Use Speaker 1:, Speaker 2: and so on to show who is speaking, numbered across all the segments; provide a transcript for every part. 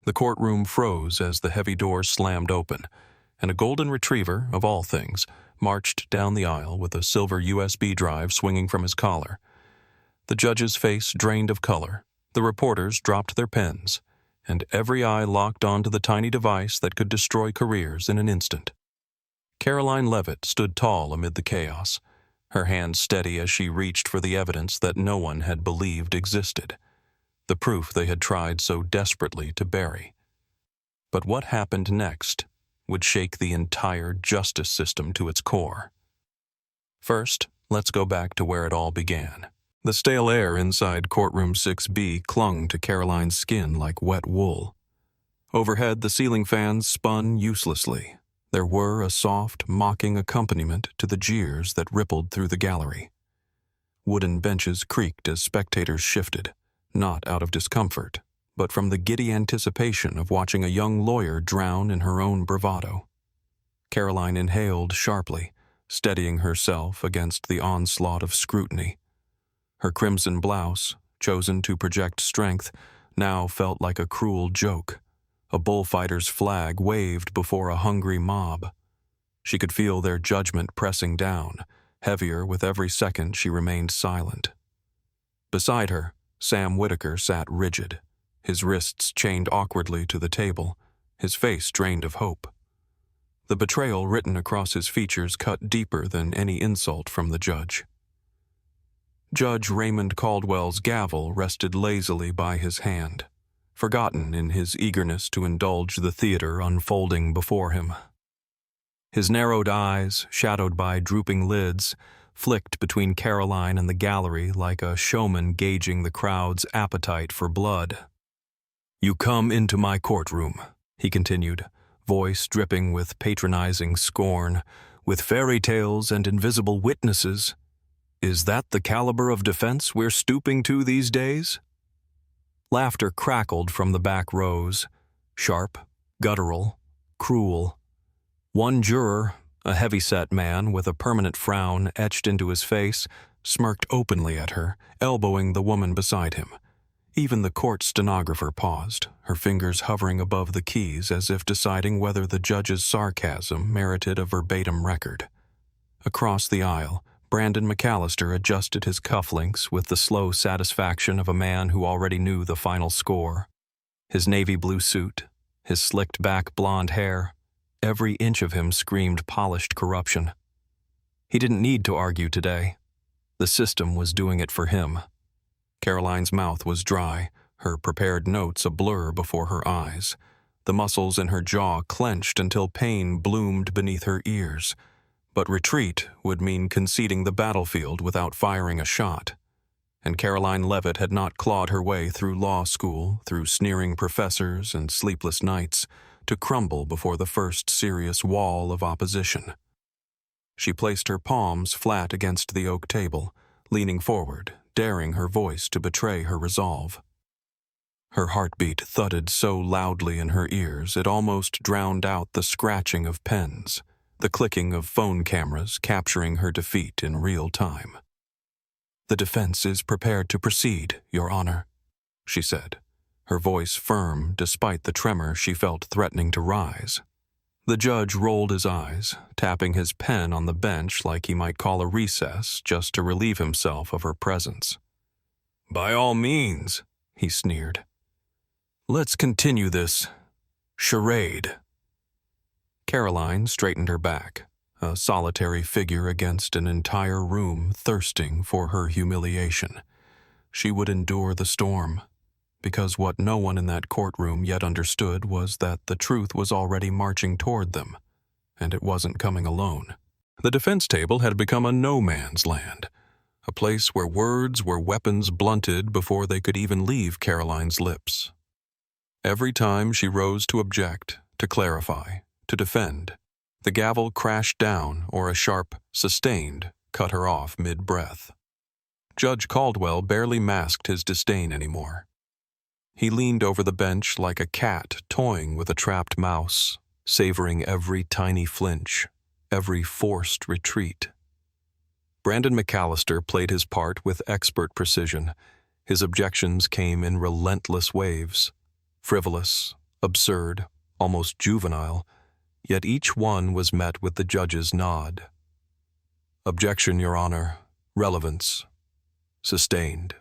Speaker 1: The courtroom froze as the heavy door slammed open, and a golden retriever, of all things, marched down the aisle with a silver USB drive swinging from his collar. The judge's face drained of color, the reporters dropped their pens, and every eye locked onto the tiny device that could destroy careers in an instant. Karoline Leavitt stood tall amid the chaos, her hands steady as she reached for the evidence that no one had believed existed, the proof they had tried so desperately to bury. But what happened next would shake the entire justice system to its core. First, let's go back to where it all began. The stale air inside courtroom 6B clung to Karoline's skin like wet wool. Overhead, the ceiling fans spun uselessly. There were a soft, mocking accompaniment to the jeers that rippled through the gallery. Wooden benches creaked as spectators shifted, not out of discomfort, but from the giddy anticipation of watching a young lawyer drown in her own bravado. Karoline inhaled sharply, steadying herself against the onslaught of scrutiny. Her crimson blouse, chosen to project strength, now felt like a cruel joke, a bullfighter's flag waved before a hungry mob. She could feel their judgment pressing down, heavier with every second she remained silent. Beside her, Sam Whitaker sat rigid, his wrists chained awkwardly to the table, his face drained of hope. The betrayal written across his features cut deeper than any insult from the judge. Judge Raymond Caldwell's gavel rested lazily by his hand, forgotten in his eagerness to indulge the theater unfolding before him. His narrowed eyes, shadowed by drooping lids, flicked between Karoline and the gallery like a showman gauging the crowd's appetite for blood. "You come into my courtroom," he continued, voice dripping with patronizing scorn, "with fairy tales and invisible witnesses. Is that the caliber of defense we're stooping to these days?" Laughter crackled from the back rows, sharp, guttural, cruel. One juror, a heavy-set man with a permanent frown etched into his face, smirked openly at her, elbowing the woman beside him. Even the court stenographer paused, her fingers hovering above the keys as if deciding whether the judge's sarcasm merited a verbatim record. Across the aisle, Brandon McAllister adjusted his cufflinks with the slow satisfaction of a man who already knew the final score. His navy blue suit, his slicked back blonde hair, every inch of him screamed polished corruption. He didn't need to argue today. The system was doing it for him. Karoline's mouth was dry, her prepared notes a blur before her eyes. The muscles in her jaw clenched until pain bloomed beneath her ears. But retreat would mean conceding the battlefield without firing a shot. And Karoline Leavitt had not clawed her way through law school, through sneering professors and sleepless nights, to crumble before the first serious wall of opposition. She placed her palms flat against the oak table, leaning forward, daring her voice to betray her resolve. Her heartbeat thudded so loudly in her ears it almost drowned out the scratching of pens, the clicking of phone cameras capturing her defeat in real time. "The defense is prepared to proceed, Your Honor," she said, her voice firm despite the tremor she felt threatening to rise. The judge rolled his eyes, tapping his pen on the bench like he might call a recess just to relieve himself of her presence. "By all means," he sneered. "Let's continue this charade." Karoline straightened her back, a solitary figure against an entire room thirsting for her humiliation. She would endure the storm, because what no one in that courtroom yet understood was that the truth was already marching toward them, and it wasn't coming alone. The defense table had become a no-man's land, a place where words were weapons blunted before they could even leave Karoline's lips. Every time she rose to object, to clarify, to defend, the gavel crashed down or a sharp, sustained, cut her off mid-breath. Judge Caldwell barely masked his disdain anymore. He leaned over the bench like a cat toying with a trapped mouse, savoring every tiny flinch, every forced retreat. Brandon McAllister played his part with expert precision. His objections came in relentless waves, frivolous, absurd, almost juvenile, yet each one was met with the judge's nod. Objection, Your Honor. Relevance. Sustained.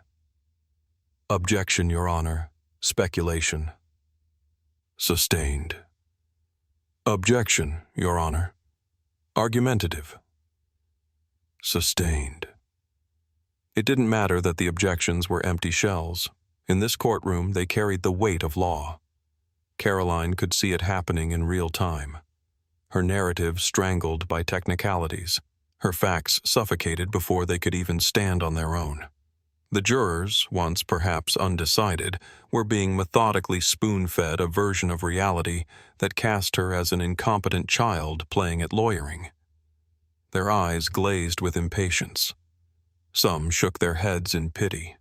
Speaker 1: Objection, Your Honor. Speculation. Sustained. Objection, Your Honor. Argumentative. Sustained. It didn't matter that the objections were empty shells. In this courtroom, they carried the weight of law. Karoline could see it happening in real time. Her narrative strangled by technicalities, her facts suffocated before they could even stand on their own. The jurors, once perhaps undecided, were being methodically spoon-fed a version of reality that cast her as an incompetent child playing at lawyering. Their eyes glazed with impatience. Some shook their heads in pity.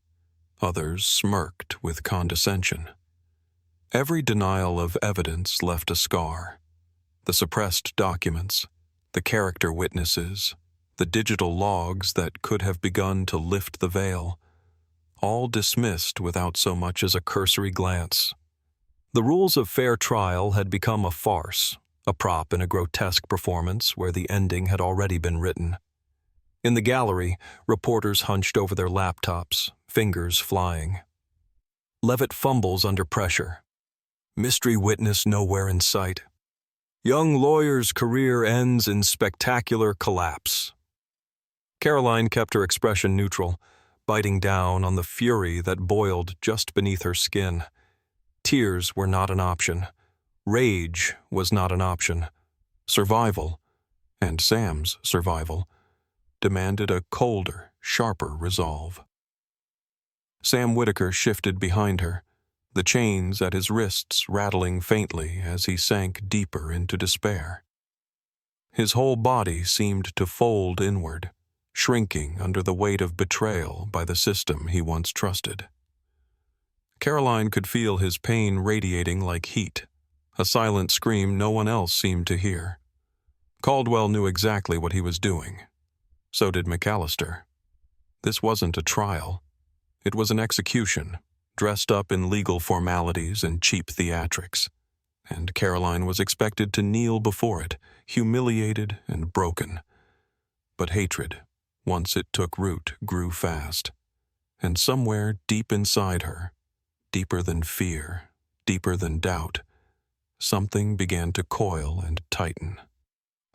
Speaker 1: Others smirked with condescension. Every denial of evidence left a scar. The suppressed documents, the character witnesses, the digital logs that could have begun to lift the veil, all dismissed without so much as a cursory glance. The rules of fair trial had become a farce, a prop in a grotesque performance where the ending had already been written. In the gallery, reporters hunched over their laptops, fingers flying. Leavitt fumbles under pressure. Mystery witness nowhere in sight. Young lawyer's career ends in spectacular collapse. Karoline kept her expression neutral, biting down on the fury that boiled just beneath her skin. Tears were not an option. Rage was not an option. Survival, and Sam's survival, demanded a colder, sharper resolve. Sam Whitaker shifted behind her, the chains at his wrists rattling faintly as he sank deeper into despair. His whole body seemed to fold inward, shrinking under the weight of betrayal by the system he once trusted. Karoline could feel his pain radiating like heat, a silent scream no one else seemed to hear. Caldwell knew exactly what he was doing. So did McAllister. This wasn't a trial. It was an execution, dressed up in legal formalities and cheap theatrics. And Karoline was expected to kneel before it, humiliated and broken. But hatred, once it took root, grew fast. And somewhere deep inside her, deeper than fear, deeper than doubt, something began to coil and tighten.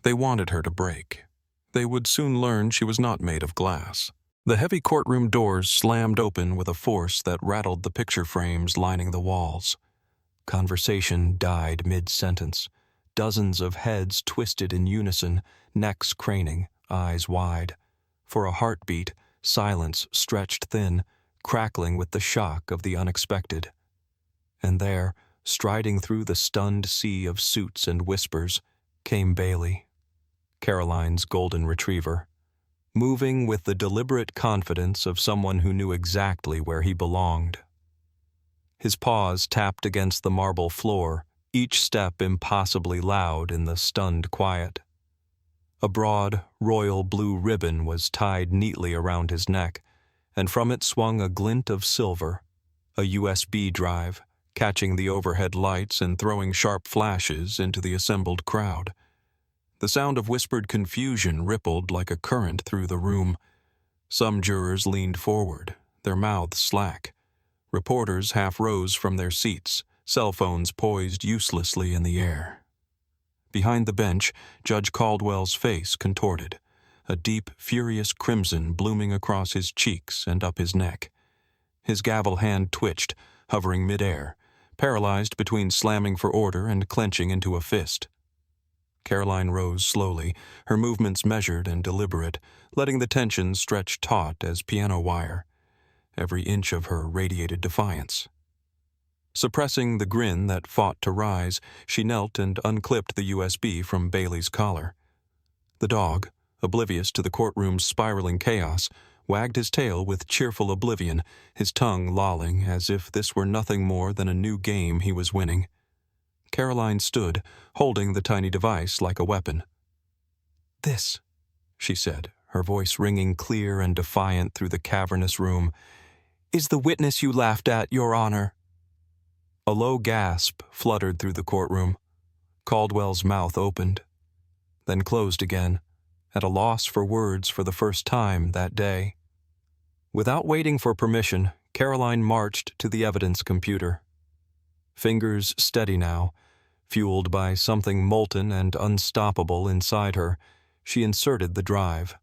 Speaker 1: They wanted her to break. They would soon learn she was not made of glass. The heavy courtroom doors slammed open with a force that rattled the picture frames lining the walls. Conversation died mid-sentence. Dozens of heads twisted in unison, necks craning, eyes wide. For a heartbeat, silence stretched thin, crackling with the shock of the unexpected. And there, striding through the stunned sea of suits and whispers, came Bailey, Karoline's golden retriever, moving with the deliberate confidence of someone who knew exactly where he belonged. His paws tapped against the marble floor, each step impossibly loud in the stunned quiet. A broad, royal blue ribbon was tied neatly around his neck, and from it swung a glint of silver, a USB drive, catching the overhead lights and throwing sharp flashes into the assembled crowd. The sound of whispered confusion rippled like a current through the room. Some jurors leaned forward, their mouths slack. Reporters half rose from their seats, cell phones poised uselessly in the air. Behind the bench, Judge Caldwell's face contorted, a deep, furious crimson blooming across his cheeks and up his neck. His gavel hand twitched, hovering midair, paralyzed between slamming for order and clenching into a fist. Karoline rose slowly, her movements measured and deliberate, letting the tension stretch taut as piano wire. Every inch of her radiated defiance. Suppressing the grin that fought to rise, she knelt and unclipped the USB from Bailey's collar. The dog, oblivious to the courtroom's spiraling chaos, wagged his tail with cheerful oblivion, his tongue lolling as if this were nothing more than a new game he was winning. Karoline stood, holding the tiny device like a weapon. "This," she said, her voice ringing clear and defiant through the cavernous room, "is the witness you laughed at, Your Honor." A low gasp fluttered through the courtroom. Caldwell's mouth opened, then closed again, at a loss for words for the first time that day. Without waiting for permission, Karoline marched to the evidence computer. Fingers steady now, fueled by something molten and unstoppable inside her, she inserted the drive.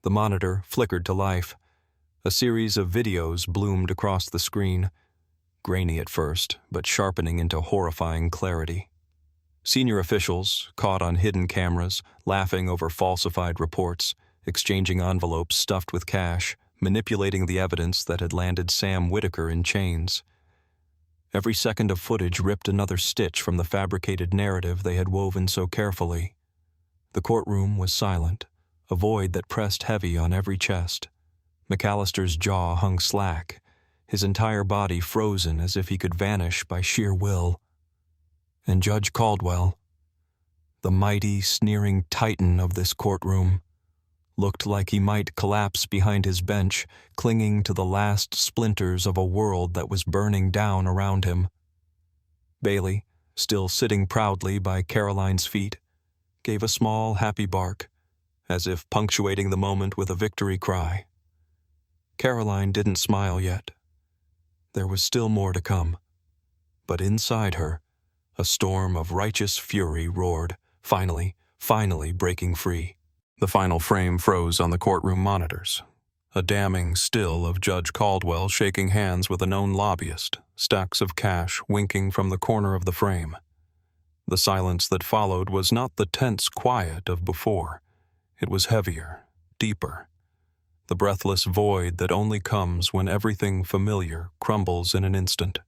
Speaker 1: The monitor flickered to life. A series of videos bloomed across the screen, grainy at first, but sharpening into horrifying clarity. Senior officials, caught on hidden cameras, laughing over falsified reports, exchanging envelopes stuffed with cash, manipulating the evidence that had landed Sam Whitaker in chains. Every second of footage ripped another stitch from the fabricated narrative they had woven so carefully. The courtroom was silent, a void that pressed heavy on every chest. McAllister's jaw hung slack, his entire body frozen as if he could vanish by sheer will. And Judge Caldwell, the mighty, sneering titan of this courtroom, looked like he might collapse behind his bench, clinging to the last splinters of a world that was burning down around him. Bailey, still sitting proudly by Karoline's feet, gave a small, happy bark, as if punctuating the moment with a victory cry. Karoline didn't smile yet. There was still more to come. But inside her, a storm of righteous fury roared, finally breaking free. The final frame froze on the courtroom monitors. A damning still of Judge Caldwell shaking hands with a known lobbyist, stacks of cash winking from the corner of the frame. The silence that followed was not the tense quiet of before. It was heavier, deeper. The breathless void that only comes when everything familiar crumbles in an instant.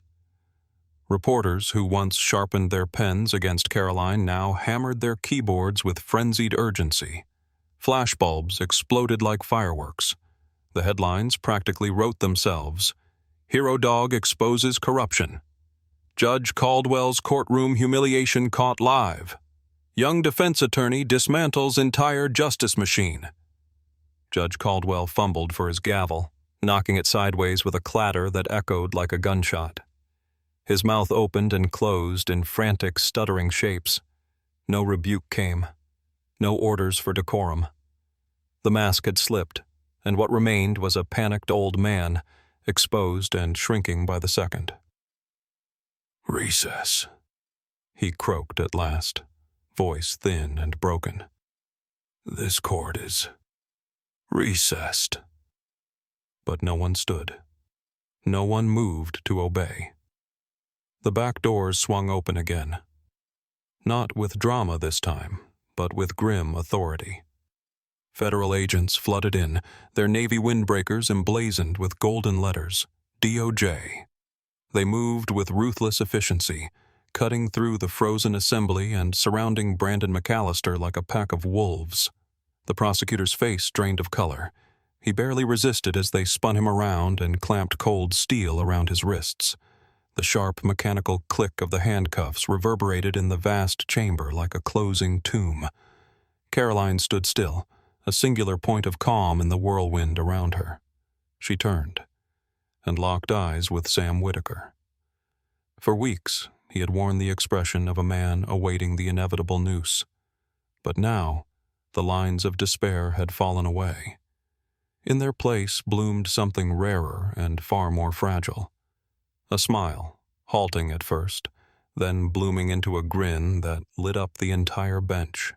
Speaker 1: Reporters who once sharpened their pens against Karoline now hammered their keyboards with frenzied urgency. Flashbulbs exploded like fireworks. The headlines practically wrote themselves. Hero Dog exposes corruption. Judge Caldwell's courtroom humiliation caught live. Young defense attorney dismantles entire justice machine. Judge Caldwell fumbled for his gavel, knocking it sideways with a clatter that echoed like a gunshot. His mouth opened and closed in frantic, stuttering shapes. No rebuke came. No orders for decorum. The mask had slipped, and what remained was a panicked old man, exposed and shrinking by the second. "Recess," he croaked at last, voice thin and broken. "This court is recessed." But no one stood. No one moved to obey. The back doors swung open again. Not with drama this time, but with grim authority. Federal agents flooded in, their Navy windbreakers emblazoned with golden letters, DOJ. They moved with ruthless efficiency, cutting through the frozen assembly and surrounding Brandon McAllister like a pack of wolves. The prosecutor's face drained of color. He barely resisted as they spun him around and clamped cold steel around his wrists. The sharp mechanical click of the handcuffs reverberated in the vast chamber like a closing tomb. Karoline stood still, a singular point of calm in the whirlwind around her. She turned and locked eyes with Sam Whitaker. For weeks, he had worn the expression of a man awaiting the inevitable noose. But now, the lines of despair had fallen away. In their place bloomed something rarer and far more fragile. A smile, halting at first, then blooming into a grin that lit up the entire bench.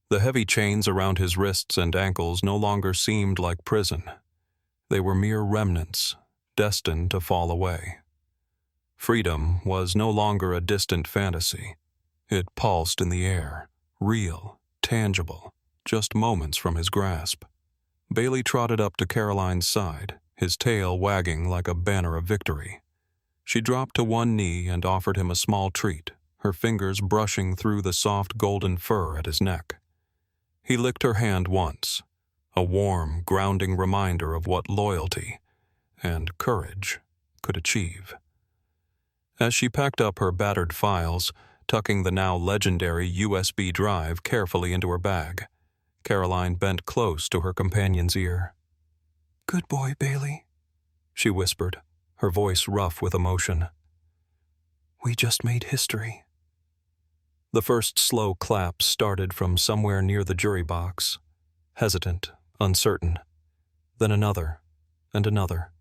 Speaker 1: The heavy chains around his wrists and ankles no longer seemed like prison. They were mere remnants, destined to fall away. Freedom was no longer a distant fantasy. It pulsed in the air, real, tangible, just moments from his grasp. Bailey trotted up to Karoline's side, his tail wagging like a banner of victory. She dropped to one knee and offered him a small treat, her fingers brushing through the soft golden fur at his neck. He licked her hand once, a warm, grounding reminder of what loyalty and courage could achieve. As she packed up her battered files, tucking the now legendary USB drive carefully into her bag, Karoline bent close to her companion's ear. "Good boy, Bailey," she whispered, her voice rough with emotion. We just made history. The first slow clap started from somewhere near the jury box, hesitant, uncertain, then another and another,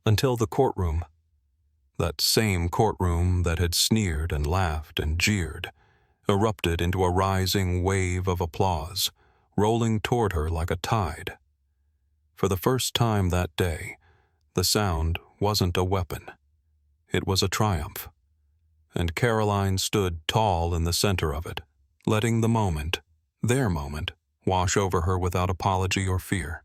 Speaker 1: until the courtroom, that same courtroom that had sneered and laughed and jeered, erupted into a rising wave of applause, rolling toward her like a tide. For the first time that day, the sound wasn't a weapon. It was a triumph. And Karoline stood tall in the center of it, letting the moment, their moment, wash over her without apology or fear.